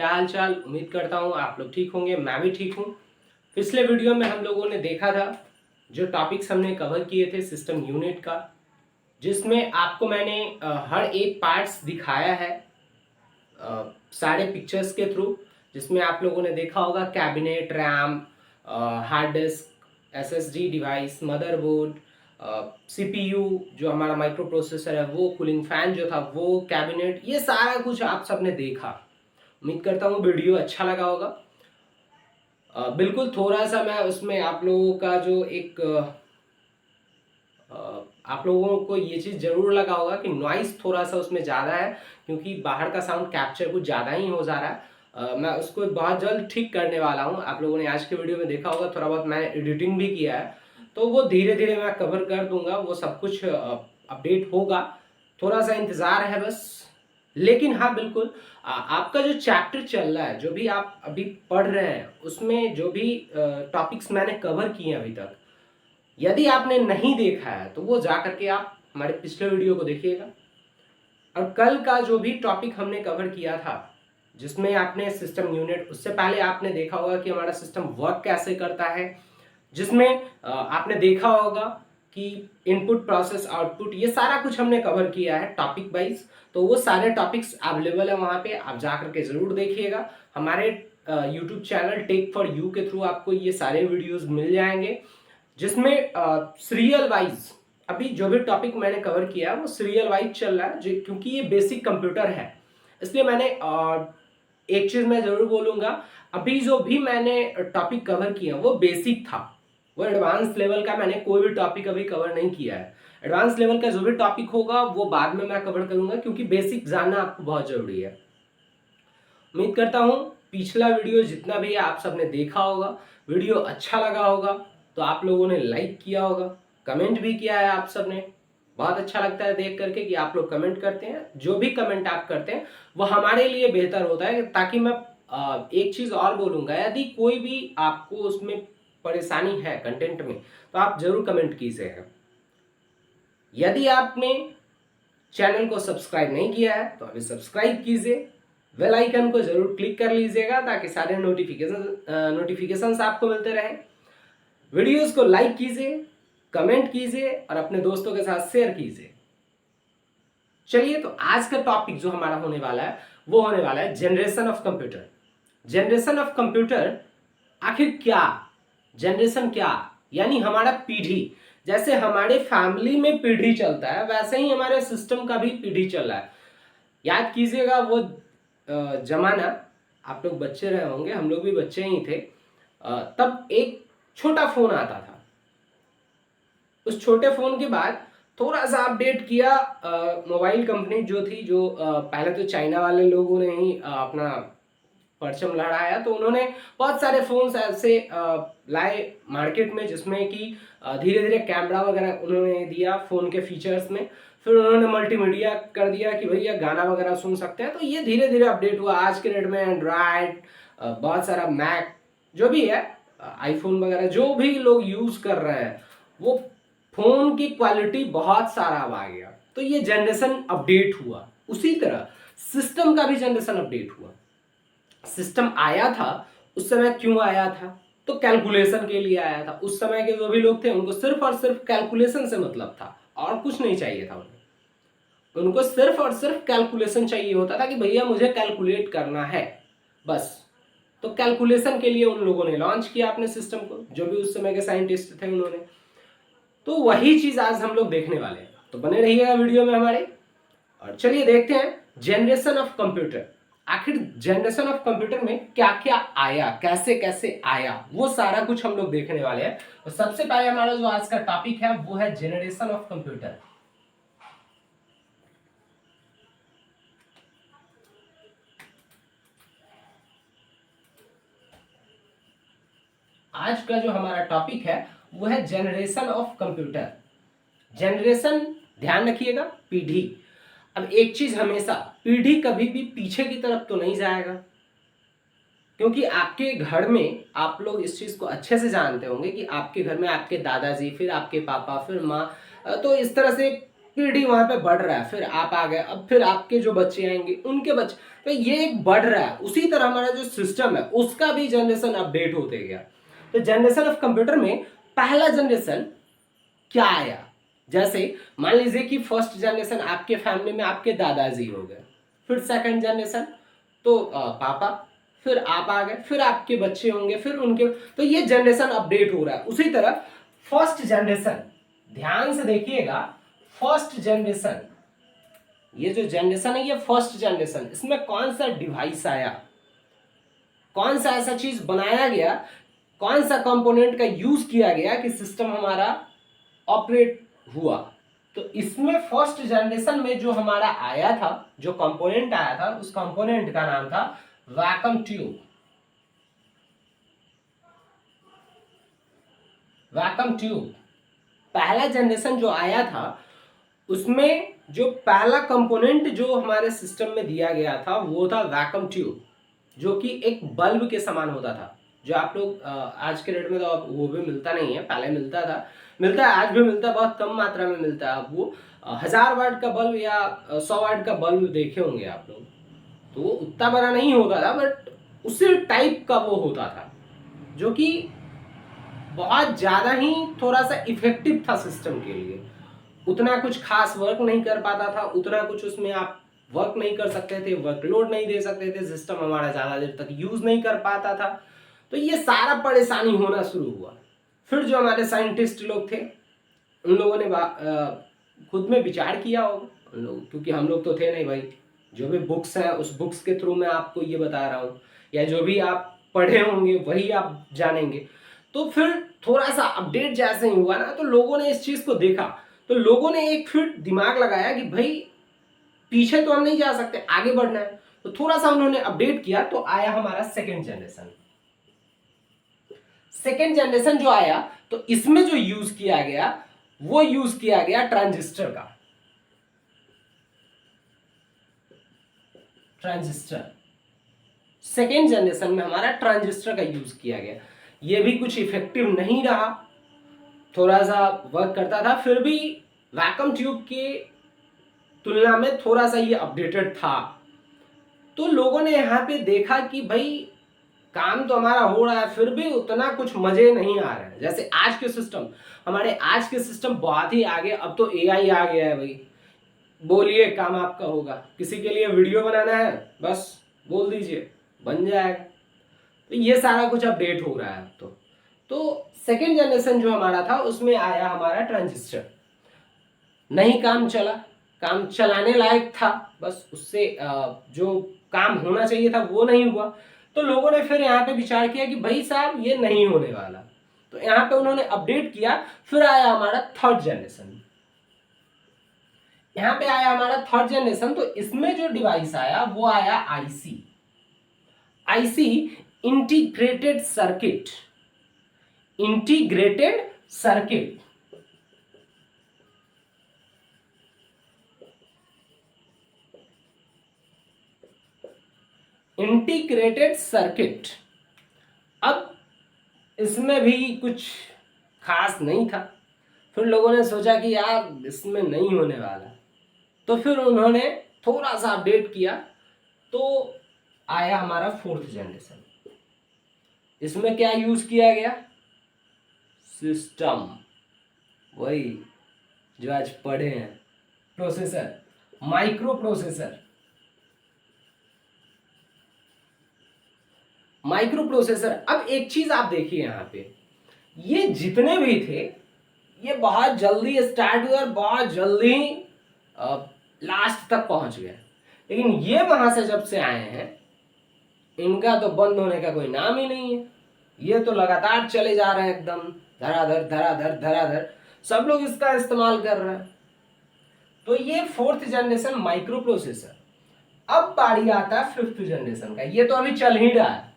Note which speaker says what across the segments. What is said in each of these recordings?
Speaker 1: क्या हाल चाल। उम्मीद करता हूँ आप लोग ठीक होंगे, मैं भी ठीक हूँ। पिछले वीडियो में हम लोगों ने देखा था, जो टॉपिक्स हमने कवर किए थे सिस्टम यूनिट का, जिसमें आपको मैंने हर एक पार्ट्स दिखाया है सारे पिक्चर्स के थ्रू। जिसमें आप लोगों ने देखा होगा cabinet, RAM, hard disk, SSD device, motherboard, CPU जो हमारा माइक्रो प्रोसेसर है वो, कूलिंग फैन जो था वो, कैबिनेट, ये सारा कुछ आप सबने देखा। उम्मीद करता हूँ वीडियो अच्छा लगा होगा। बिल्कुल थोड़ा सा मैं उसमें आप लोगों का जो एक आप लोगों को ये चीज़ ज़रूर लगा होगा कि नॉइस थोड़ा सा उसमें ज़्यादा है, क्योंकि बाहर का साउंड कैप्चर कुछ ज़्यादा ही हो जा रहा है। मैं उसको बहुत जल्द ठीक करने वाला हूँ। आप लोगों ने आज के वीडियो में देखा होगा, थोड़ा बहुत मैंने एडिटिंग भी किया है, तो वो धीरे धीरे मैं कवर कर दूंगा, वो सब कुछ अपडेट होगा। थोड़ा सा इंतज़ार है बस। लेकिन हाँ बिल्कुल, आपका जो चैप्टर चल रहा है, जो भी आप अभी पढ़ रहे हैं, उसमें जो भी टॉपिक्स मैंने कवर किए हैं अभी तक, यदि आपने नहीं देखा है तो वो जा करके आप हमारे पिछले वीडियो को देखिएगा। और कल का जो भी टॉपिक हमने कवर किया था, जिसमें आपने सिस्टम यूनिट, उससे पहले आपने देखा होगा कि हमारा सिस्टम वर्क कैसे करता है, जिसमें आपने देखा होगा कि इनपुट, प्रोसेस, आउटपुट, ये सारा कुछ हमने कवर किया है टॉपिक वाइज। तो वो सारे टॉपिक्स अवेलेबल है वहाँ पे, आप जा करके ज़रूर देखिएगा। हमारे YouTube channel tech for you के थ्रू आपको ये सारे वीडियोस मिल जाएंगे, जिसमें सीरियल वाइज अभी जो भी टॉपिक मैंने कवर किया वो सीरियल वाइज चल रहा है, क्योंकि ये बेसिक कंप्यूटर है। इसलिए मैंने एक चीज़ मैं ज़रूर बोलूँगा, अभी जो भी मैंने टॉपिक कवर किया वो बेसिक था। वो एडवांस लेवल का मैंने कोई भी टॉपिक अभी कवर नहीं किया है। एडवांस लेवल का जो भी टॉपिक होगा वो बाद में मैं कवर करूँगा, क्योंकि बेसिक जानना आपको बहुत ज़रूरी है। उम्मीद करता हूँ पिछला वीडियो जितना भी आप सबने देखा होगा, वीडियो अच्छा लगा होगा, तो आप लोगों ने लाइक किया होगा, कमेंट भी किया है आप सबने। बहुत अच्छा लगता है देख करके कि आप लोग कमेंट करते हैं। जो भी कमेंट आप करते हैं वो हमारे लिए बेहतर होता है, ताकि मैं एक चीज़ और बोलूँगा, यदि कोई भी आपको उसमें परेशानी है कंटेंट में, तो आप जरूर कमेंट कीजिएगा। यदि आपने चैनल को सब्सक्राइब नहीं किया है तो अभी सब्सक्राइब कीजिए, बेल आइकन को जरूर क्लिक कर लीजिएगा, ताकि सारे नोटिफिकेशंस आपको मिलते रहे। वीडियोस को लाइक कीजिए, कमेंट कीजिए और अपने दोस्तों के साथ शेयर कीजिए। चलिए, तो आज का टॉपिक जो हमारा होने वाला है वो होने वाला है generation of computer. Generation of computer आखिर क्या, जनरेशन क्या, यानी हमारा पीढ़ी। जैसे हमारे फैमिली में पीढ़ी चलता है, वैसे ही हमारे सिस्टम का भी पीढ़ी चल रहा है। याद कीजिएगा वो जमाना, आप लोग बच्चे रहे होंगे, हम लोग भी बच्चे ही थे। तब एक छोटा फोन आता था। उस छोटे फोन के बाद थोड़ा सा अपडेट किया मोबाइल कंपनी जो थी, जो पहले तो चाइना वाले लोगों ने ही अपना परचम लहराया, तो उन्होंने बहुत सारे फोन्स ऐसे लाए मार्केट में, जिसमें कि धीरे धीरे कैमरा वगैरह उन्होंने दिया फोन के फीचर्स में। फिर उन्होंने मल्टीमीडिया कर दिया कि भैया गाना वगैरह सुन सकते हैं। तो ये धीरे धीरे अपडेट हुआ। आज के डेट में एंड्रॉयड, बहुत सारा मैक जो भी है, आईफोन वगैरह जो भी लोग यूज कर रहे हैं, वो फोन की क्वालिटी बहुत सारा अब आ गया। तो ये जनरेशन अपडेट हुआ। उसी तरह सिस्टम का भी जनरेशन अपडेट हुआ। सिस्टम आया था, उस समय क्यों आया था? तो कैलकुलेशन के लिए आया था। उस समय के जो भी लोग थे उनको सिर्फ और सिर्फ कैलकुलेशन से मतलब था, और कुछ नहीं चाहिए था उन्हें। उनको सिर्फ और सिर्फ कैलकुलेशन चाहिए होता था कि भैया मुझे कैलकुलेट करना है, बस। तो कैलकुलेशन के लिए उन लोगों ने लॉन्च किया अपने सिस्टम को, जो भी उस समय के साइंटिस्ट थे उन्होंने। तो वही चीज आज हम लोग देखने वाले हैं, तो बने रहिएगा वीडियो में हमारे। और चलिए देखते हैं जनरेशन ऑफ कंप्यूटर। आखिर जनरेशन ऑफ कंप्यूटर में क्या क्या आया, कैसे कैसे आया, वो सारा कुछ हम लोग देखने वाले हैं। तो सबसे पहले हमारा जो आज का टॉपिक है वो है जनरेशन ऑफ कंप्यूटर। आज का जो हमारा टॉपिक है वो है जनरेशन ऑफ कंप्यूटर। जनरेशन, ध्यान रखिएगा, पीढ़ी। अब एक चीज हमेशा, पीढ़ी कभी भी पीछे की तरफ तो नहीं जाएगा, क्योंकि आपके घर में आप लोग इस चीज को अच्छे से जानते होंगे कि आपके घर में आपके दादाजी, फिर आपके पापा, फिर माँ, तो इस तरह से पीढ़ी वहां पे बढ़ रहा है, फिर आप आ गए, अब फिर आपके जो बच्चे आएंगे उनके बच्चे, तो ये एक बढ़ रहा है। उसी तरह हमारा जो सिस्टम है उसका भी जनरेशन अपडेट होते गया। तो जनरेशन ऑफ कंप्यूटर में पहला जनरेशन क्या आया, जैसे मान लीजिए कि फर्स्ट जनरेशन आपके फैमिली में आपके दादाजी हो गए, फिर सेकंड जनरेशन तो पापा, फिर आप आ गए, फिर आपके बच्चे होंगे, फिर उनके, तो ये जनरेशन अपडेट हो रहा है। उसी तरह फर्स्ट जनरेशन, ध्यान से देखिएगा, फर्स्ट जनरेशन, ये जो जनरेशन है ये फर्स्ट जनरेशन, इसमें कौन सा डिवाइस आया, कौन सा ऐसा चीज बनाया गया, कौन सा कंपोनेंट का यूज किया गया कि सिस्टम हमारा ऑपरेट हुआ। तो इसमें फर्स्ट जनरेशन में जो हमारा आया था, जो कंपोनेंट आया था, उस कंपोनेंट का नाम था वैक्यूम ट्यूब। वैक्यूम ट्यूब पहला जनरेशन जो आया था, उसमें जो पहला कंपोनेंट जो हमारे सिस्टम में दिया गया था वो था वैक्यूम ट्यूब, जो कि एक बल्ब के समान होता था। जो आप लोग आज के डेट में तो अब वो भी मिलता नहीं है, पहले मिलता था, मिलता है, आज भी मिलता है, बहुत कम मात्रा में मिलता है। अब वो 1000 वाट का बल्ब या 100 वाट का बल्ब देखे होंगे आप लोग, तो वो उतना बड़ा नहीं होता था, बट उसी टाइप का वो होता था, जो कि बहुत ज्यादा ही थोड़ा सा इफेक्टिव था सिस्टम के लिए। उतना कुछ खास वर्क नहीं कर पाता था, उतना कुछ उसमें आप वर्क नहीं कर सकते थे, वर्कलोड नहीं दे सकते थे, सिस्टम हमारा ज्यादा देर तक यूज नहीं कर पाता था। तो ये सारा परेशानी होना शुरू हुआ। फिर जो हमारे साइंटिस्ट लोग थे, उन लोगों ने खुद में विचार किया होगा उन लोग, क्योंकि हम लोग तो थे नहीं भाई, जो भी बुक्स हैं उस बुक्स के थ्रू मैं आपको ये बता रहा हूँ, या जो भी आप पढ़े होंगे वही आप जानेंगे। तो फिर थोड़ा सा अपडेट जैसे ही हुआ ना, तो लोगों ने इस चीज को देखा, तो लोगों ने एक फिर दिमाग लगाया कि भाई पीछे तो हम नहीं जा सकते, आगे बढ़ना है। तो थोड़ा सा उन्होंने अपडेट किया, तो आया हमारा सेकेंड जनरेशन। सेकेंड जनरेशन जो आया, तो इसमें जो यूज किया गया वो यूज किया गया ट्रांजिस्टर का। ट्रांजिस्टर सेकेंड जनरेशन में हमारा ट्रांजिस्टर का यूज किया गया। ये भी कुछ इफेक्टिव नहीं रहा, थोड़ा सा वर्क करता था, फिर भी वैक्यूम ट्यूब की तुलना में थोड़ा सा ये अपडेटेड था। तो लोगों ने यहाँ पे देखा कि भाई काम तो हमारा हो रहा है, फिर भी उतना कुछ मजे नहीं आ रहे हैं जैसे आज के सिस्टम। हमारे आज के सिस्टम बहुत ही आगे, अब तो एआई आ गया है भाई, बोलिए काम आपका होगा। किसी के लिए वीडियो बनाना है, बस बोल दीजिए, बन जाएगा। तो ये सारा कुछ अपडेट हो रहा है अब तो सेकेंड जनरेशन जो हमारा था उसमें आया हमारा ट्रांजिस्टर। नहीं काम चला, काम चलाने लायक था, बस उससे जो काम होना चाहिए था वो नहीं हुआ। तो लोगों ने फिर यहाँ पे विचार किया कि भाई साहब ये नहीं होने वाला, तो यहाँ पे उन्होंने अपडेट किया। फिर आया हमारा थर्ड जनरेशन। यहाँ पे आया हमारा थर्ड जनरेशन, तो इसमें जो डिवाइस आया वो आया IC. IC integrated circuit. Integrated circuit integrated circuit. अब इसमें भी कुछ खास नहीं था, फिर लोगों ने सोचा कि यार इसमें नहीं होने वाला, तो फिर उन्होंने थोड़ा सा अपडेट किया, तो आया हमारा फोर्थ जनरेशन। इसमें क्या यूज किया गया, सिस्टम, वही जो आज पढ़े हैं, processor, micro processor. Micro processor. अब एक चीज आप देखिए यहाँ पे, ये जितने भी थे ये बहुत जल्दी स्टार्ट हुए और बहुत जल्दी लास्ट तक पहुंच गए, लेकिन ये वहां से जब से आए हैं इनका तो बंद होने का कोई नाम ही नहीं है। ये तो लगातार चले जा रहे हैं, एकदम धराधर धराधर धराधर, सब लोग इसका इस्तेमाल कर रहे हैं। तो ये फोर्थ जनरेशन माइक्रो प्रोसेसर। अब बारी आता है फिफ्थ जनरेशन का, ये तो अभी चल ही रहा है,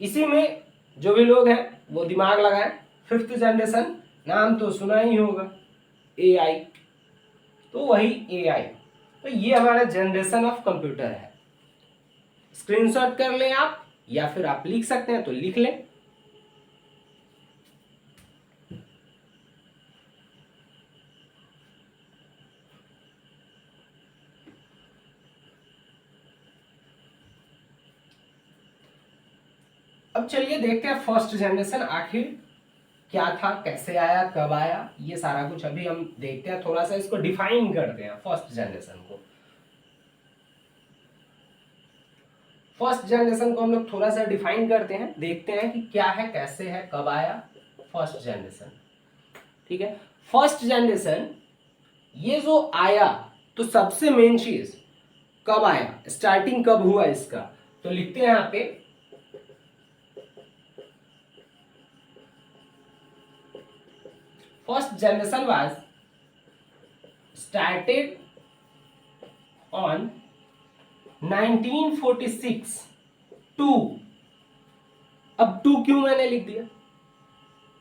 Speaker 1: इसी में जो भी लोग हैं वो दिमाग लगाएं। फिफ्थ जनरेशन नाम तो सुना ही होगा, एआई। तो वही एआई, तो ये हमारा जनरेशन ऑफ कंप्यूटर है। स्क्रीनशॉट कर लें आप, या फिर आप लिख सकते हैं तो लिख लें। अब चलिए देखते हैं फर्स्ट जनरेशन आखिर क्या था, कैसे आया, कब आया, ये सारा कुछ अभी हम देखते हैं। थोड़ा सा इसको डिफाइन करते हैं फर्स्ट जनरेशन को। फर्स्ट जनरेशन को हम लोग थोड़ा सा डिफाइन करते हैं, देखते हैं कि क्या है, कैसे है, कब आया फर्स्ट जनरेशन। ठीक है, फर्स्ट जनरेशन ये जो आया तो सबसे मेन चीज कब आया, स्टार्टिंग कब हुआ इसका, तो लिखते हैं यहां पे first generation was started on 1946 to. अब टू क्यों मैंने लिख दिया,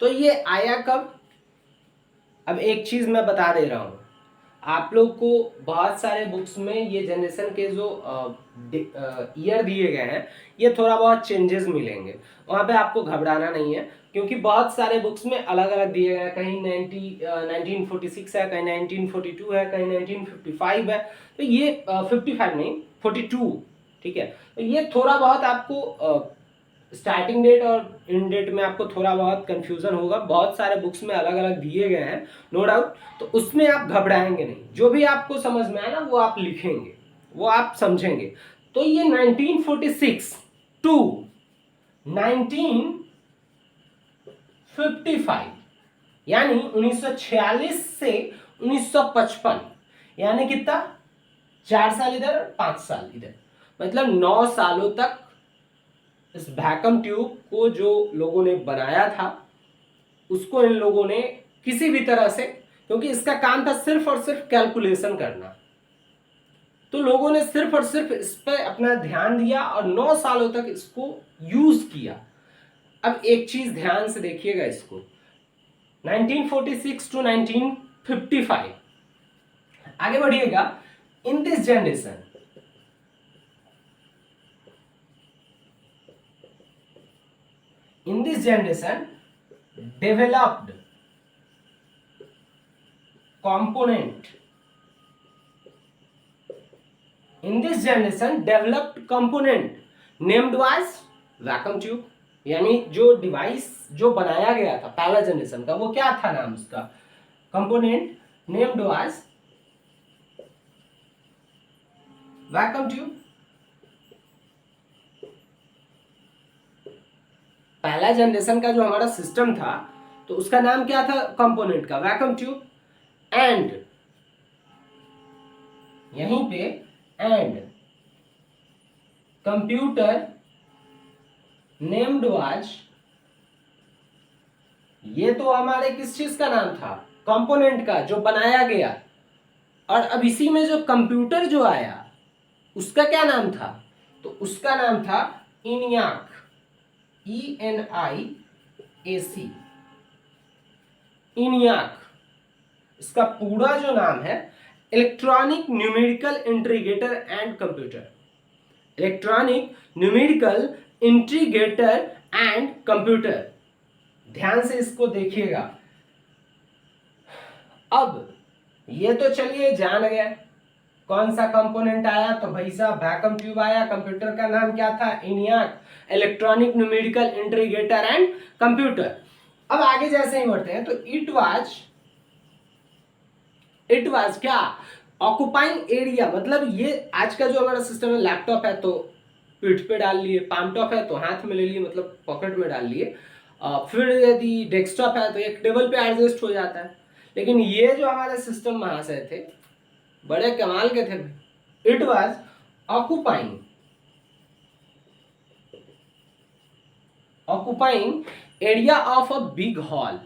Speaker 1: तो ये आया कब। अब एक चीज मैं बता दे रहा हूं, आप लोग को बहुत सारे बुक्स में ये जनरेशन के जो ईयर दिए गए हैं ये थोड़ा बहुत चेंजेस मिलेंगे, वहाँ पे आपको घबराना नहीं है, क्योंकि बहुत सारे बुक्स में अलग अलग दिए गए हैं। कहीं 1946 है, कहीं 1942 है, कहीं 1955 है, तो ये 55 नहीं 42। ठीक है, तो ये थोड़ा बहुत आपको स्टार्टिंग डेट और इन डेट में आपको थोड़ा बहुत कंफ्यूजन होगा, बहुत सारे बुक्स में अलग अलग दिए गए हैं, नो डाउट। तो उसमें आप घबराएंगे नहीं, जो भी आपको समझ में आए ना वो आप लिखेंगे, वो आप समझेंगे। तो ये 1946 टू 1955 यानी 1946 से 1955, यानी कितना, 4 साल इधर 5 साल इधर, मतलब 9 सालों तक इस वैक्यूम ट्यूब को जो लोगों ने बनाया था उसको इन लोगों ने किसी भी तरह से, क्योंकि इसका काम था सिर्फ और सिर्फ कैलकुलेशन करना, तो लोगों ने सिर्फ और सिर्फ इस पर अपना ध्यान दिया और 9 सालों तक इसको यूज किया। अब एक चीज ध्यान से देखिएगा इसको, 1946 टू 1955 आगे बढ़िएगा। In this generation developed component named was vacuum tube। यानी जो डिवाइस जो बनाया गया था पहला जनरेशन का, वो क्या था नाम उसका, component named was vacuum tube. पहला जनरेशन का जो हमारा सिस्टम था तो उसका नाम क्या था कंपोनेंट का, वैक्यूम ट्यूब। एंड यहीं पे एंड कंप्यूटर नेम्ड वाज, ये तो हमारे किस चीज का नाम था, कंपोनेंट का जो बनाया गया। और अब इसी में जो कंप्यूटर जो आया उसका क्या नाम था, तो उसका नाम था इनियाक, ENIAC, इनियाक। इसका पूरा जो नाम है electronic numerical integrator and computer, electronic numerical integrator and computer. ध्यान से इसको देखिएगा। अब ये तो चलिए जान गए कौन सा कंपोनेंट आया, तो भाई साहब वैक्यूम ट्यूब आया। कंप्यूटर का नाम क्या था, इनियाक, electronic numerical integrator and computer. अब आगे जैसे ही बढ़ते हैं तो इट वाज क्या, ऑक्युपाइंग एरिया, मतलब ये आज का जो हमारा सिस्टम है, लैपटॉप है तो पीठ पे डाल लिए, पामटॉप है तो हाथ में ले लिए, मतलब पॉकेट में डाल लिए, फिर यदि डेस्कटॉप है तो एक टेबल पे एडजस्ट हो जाता है। लेकिन ये जो हमारे सिस्टम महाशय थे बड़े कमाल के थे। It was occupying area of a big hall,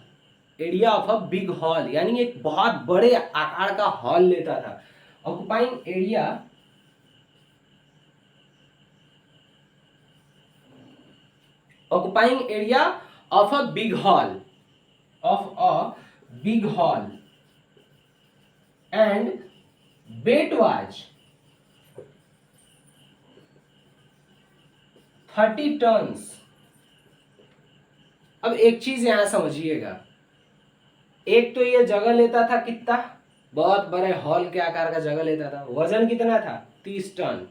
Speaker 1: area of a big hall यानी एक बहुत बड़े आकार का हॉल लेता था। Occupying area of a big hall, and weight was 30 tons। अब एक चीज यहां समझिएगा, एक तो ये जगह लेता था कितना, बहुत बड़े हॉल के आकार का जगह लेता था, वजन कितना था 30 टन।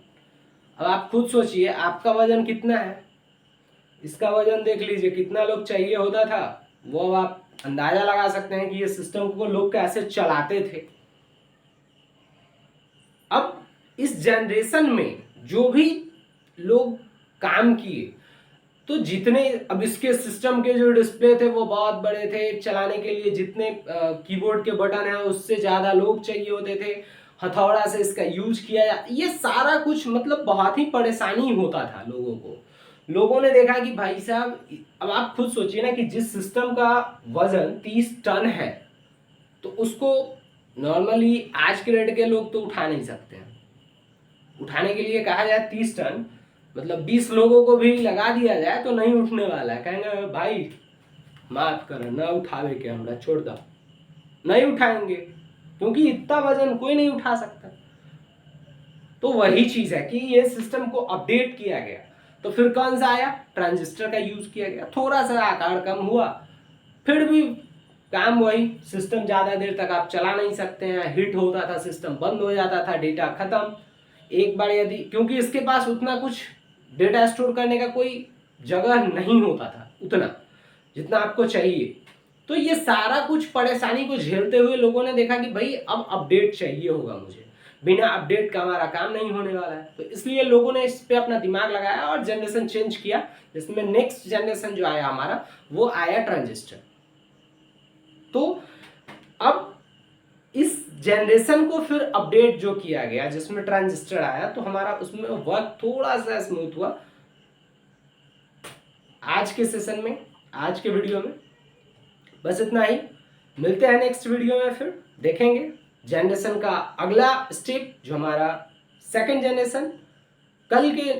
Speaker 1: अब आप खुद सोचिए आपका वजन कितना है, इसका वजन देख लीजिए कितना लोग चाहिए होता था, वो अब आप अंदाजा लगा सकते हैं कि ये सिस्टम को लोग कैसे चलाते थे। अब इस जनरेशन में जो भी लोग काम किए, तो जितने अब इसके सिस्टम के जो डिस्प्ले थे वो बहुत बड़े थे, चलाने के लिए जितने कीबोर्ड के बटन है उससे ज्यादा लोग चाहिए होते थे, हथौड़ा से इसका यूज किया ये सारा कुछ मतलब बहुत ही परेशानी होता था लोगों को। लोगों ने देखा कि भाई साहब, अब आप खुद सोचिए ना कि जिस सिस्टम का वजन 30 टन है, तो उसको नॉर्मली आज के रेट के लोग तो उठा नहीं सकते हैं। उठाने के लिए कहा जाए 30 टन, मतलब 20 लोगों को भी लगा दिया जाए तो नहीं उठने वाला है। कहेंगे भाई माफ कर, ना उठावे के हमरा छोड़ दो, नहीं उठाएंगे, क्योंकि इतना वजन कोई नहीं उठा सकता। तो वही चीज है कि ये सिस्टम को अपडेट किया गया, तो फिर कौन सा आया, ट्रांजिस्टर का यूज किया गया, थोड़ा सा आकार कम हुआ, फिर भी काम वही, सिस्टम ज्यादा देर तक आप चला नहीं सकते हैं, हिट होता था, सिस्टम बंद हो जाता था, डेटा खत्म। एक बार यदि, क्योंकि इसके पास उतना कुछ डेटा स्टोर करने का कोई जगह नहीं होता था उतना जितना आपको चाहिए, तो ये सारा कुछ परेशानी को झेलते हुए लोगों ने देखा कि भाई अब अपडेट चाहिए होगा मुझे, बिना अपडेट का हमारा काम नहीं होने वाला है। तो इसलिए लोगों ने इस पे अपना दिमाग लगाया और जनरेशन चेंज किया, जिसमें नेक्स्ट जनरेशन जो आया हमारा वो आया ट्रांजिस्टर। तो अब इस जनरेशन को फिर अपडेट जो किया गया जिसमें ट्रांजिस्टर आया, तो हमारा उसमें वर्क थोड़ा सा स्मूथ हुआ। आज के सेशन में, आज के वीडियो में बस इतना ही। मिलते हैं नेक्स्ट वीडियो में, फिर देखेंगे जनरेशन का अगला स्टेप जो हमारा सेकंड जनरेशन। कल के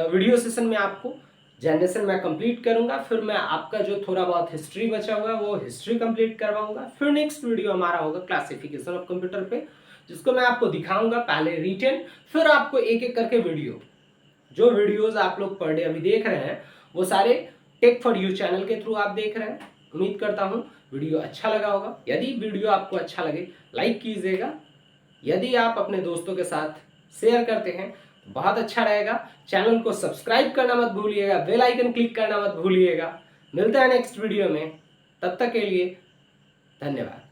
Speaker 1: वीडियो सेशन में आपको जनरेशन मैं कंप्लीट करूंगा, फिर मैं आपका जो थोड़ा बहुत हिस्ट्री बचा हुआ है वो हिस्ट्री कंप्लीट करवाऊंगा। फिर नेक्स्ट वीडियो हमारा होगा क्लासिफिकेशन ऑफ कंप्यूटर पे, जिसको मैं आपको दिखाऊंगा पहले रिटन, फिर आपको एक एक करके वीडियो, जो वीडियोस आप लोग पर डे अभी देख रहे हैं वो सारे टेक फॉर यू चैनल के थ्रू आप देख रहे हैं। उम्मीद करता हूं वीडियो अच्छा लगा होगा। यदि वीडियो आपको अच्छा लगे लाइक कीजिएगा, यदि आप अपने दोस्तों के साथ शेयर करते हैं बहुत अच्छा रहेगा। चैनल को सब्सक्राइब करना मत भूलिएगा, बेल आइकन क्लिक करना मत भूलिएगा। मिलते हैं नेक्स्ट वीडियो में, तब तक के लिए धन्यवाद।